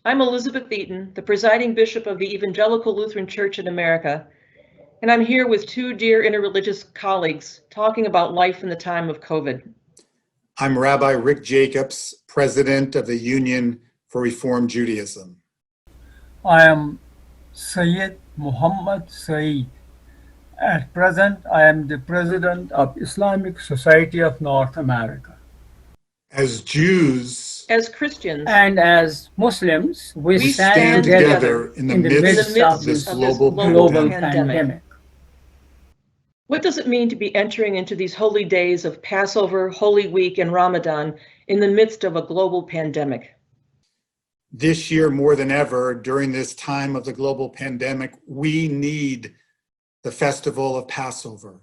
I'm Elizabeth Eaton, the presiding bishop of the Evangelical Lutheran Church in America, and I'm here with two dear interreligious colleagues talking about life in the time of COVID. I'm Rabbi Rick Jacobs, president of the Union for Reform Judaism. I am Sayyid Muhammad Saeed. At present, I am the president of Islamic Society of North America. As Jews, As Christians, and as Muslims, we stand stand together in the midst of this global pandemic. pandemic. What does it mean to be entering into these holy days of Passover, Holy Week, and Ramadan in the midst of a global pandemic? This year, more than ever, during this time of the global pandemic, we need the festival of Passover.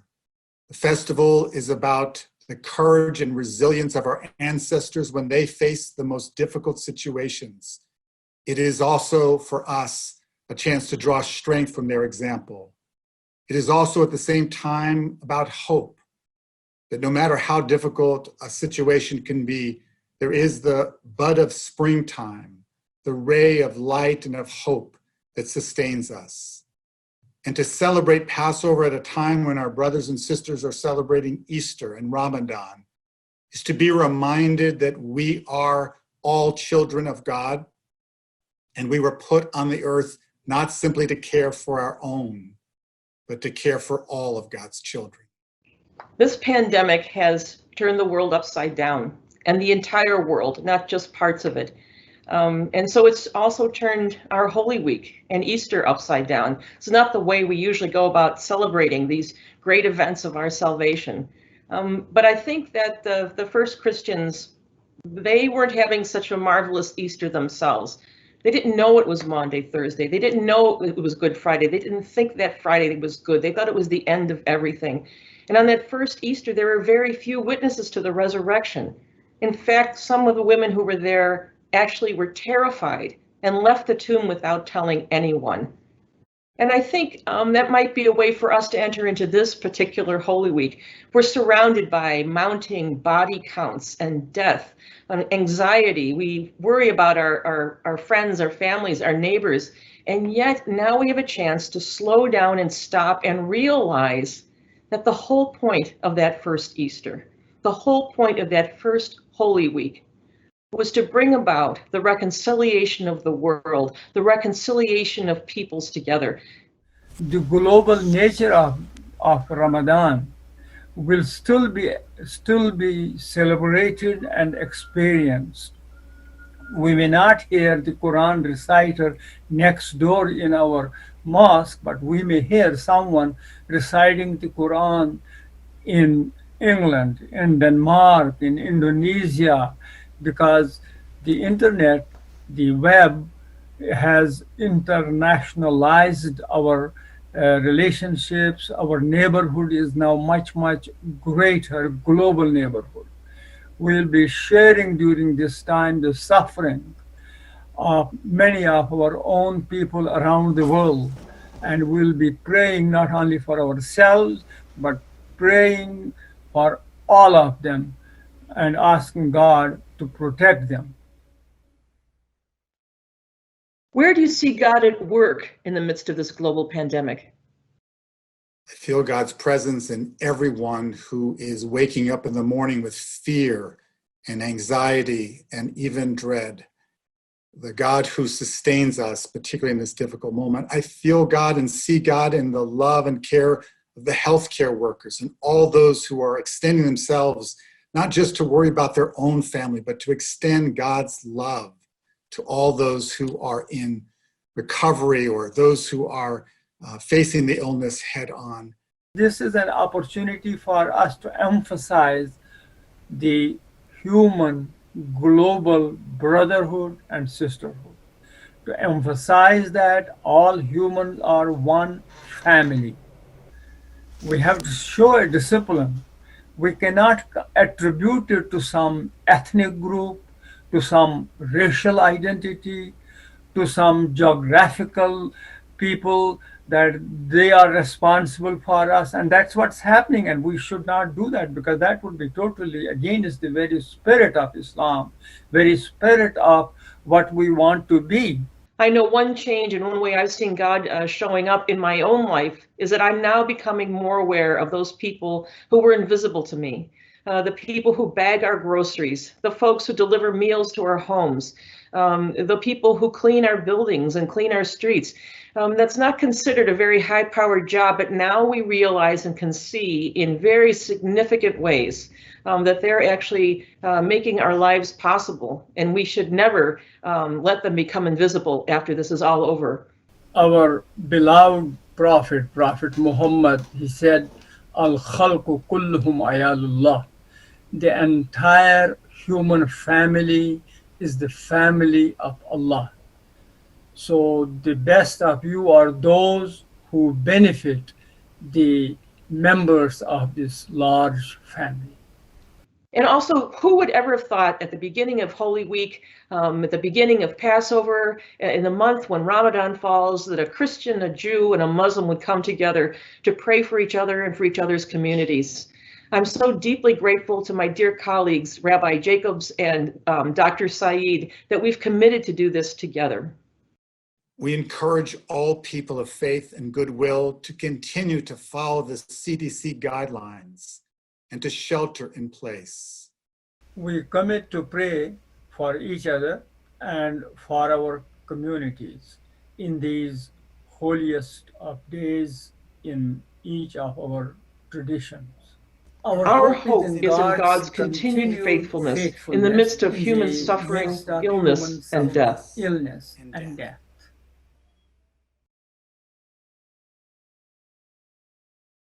The festival is about the courage and resilience of our ancestors when they faced the most difficult situations. It is also for us a chance to draw strength from their example. It is also at the same time about hope, that no matter how difficult a situation can be, there is the bud of springtime, the ray of light and of hope that sustains us. And to celebrate Passover at a time when our brothers and sisters are celebrating Easter and Ramadan is to be reminded that we are all children of God, and we were put on the earth not simply to care for our own, but to care for all of God's children. This pandemic has turned the world upside down, and the entire world, not just parts of it. And so it's also turned our Holy Week and Easter upside down. It's not the way we usually go about celebrating these great events of our salvation. But I think that the first Christians, they weren't having such a marvelous Easter themselves. They didn't know it was Maundy, Thursday. They didn't know it was Good Friday. They didn't think that Friday was good. They thought it was the end of everything. And on that first Easter, there were very few witnesses to the resurrection. In fact, some of the women who were there actually were terrified and left the tomb without telling anyone. And I think that might be a way for us to enter into this particular Holy Week. We're surrounded by mounting body counts and death, anxiety. We worry about our friends, our families, our neighbors. And yet now we have a chance to slow down and stop and realize that the whole point of that first Easter, the whole point of that first Holy Week, was to bring about the reconciliation of the world, the reconciliation of peoples together. The global nature of Ramadan will still be celebrated and experienced. We may not hear the Quran reciter next door in our mosque, but we may hear someone reciting the Quran in England, in Denmark, in Indonesia, because the internet, the web, has internationalized our relationships. Our neighborhood is now much greater global neighborhood. We'll be sharing during this time the suffering of many of our own people around the world, and we'll be praying not only for ourselves, but praying for all of them and asking God to protect them. Where do you see God at work in the midst of this global pandemic? I feel God's presence in everyone who is waking up in the morning with fear and anxiety and even dread. The God who sustains us, particularly in this difficult moment. I feel God and see God in the love and care of the healthcare workers and all those who are extending themselves not just to worry about their own family, but to extend God's love to all those who are in recovery or those who are facing the illness head on. This is an opportunity for us to emphasize the human global brotherhood and sisterhood, to emphasize that all humans are one family. We have to show a discipline. We cannot attribute it to some ethnic group, to some racial identity, to some geographical people, that they are responsible for us. And that's what's happening. And we should not do that, because that would be totally against the very spirit of Islam, very spirit of what we want to be. I know one change and one way I've seen God showing up in my own life is that I'm now becoming more aware of those people who were invisible to me. The people who bag our groceries, the folks who deliver meals to our homes, the people who clean our buildings and clean our streets. That's not considered a very high-powered job, but now we realize and can see in very significant ways that they're actually making our lives possible, and we should never let them become invisible after this is all over. Our beloved Prophet Muhammad, he said, Al-Khalqu kulluhum ayalullah. The entire human family is the family of Allah. So the best of you are those who benefit the members of this large family. And also, who would ever have thought at the beginning of Holy Week, at the beginning of Passover, in the month when Ramadan falls, that a Christian, a Jew, and a Muslim would come together to pray for each other and for each other's communities. I'm so deeply grateful to my dear colleagues, Rabbi Jacobs and Dr. Saeed, that we've committed to do this together. We encourage all people of faith and goodwill to continue to follow the CDC guidelines and to shelter in place. We commit to pray for each other and for our communities in these holiest of days in each of our traditions. Our hope is in God's continued faithfulness in the midst of human suffering, illness, and death.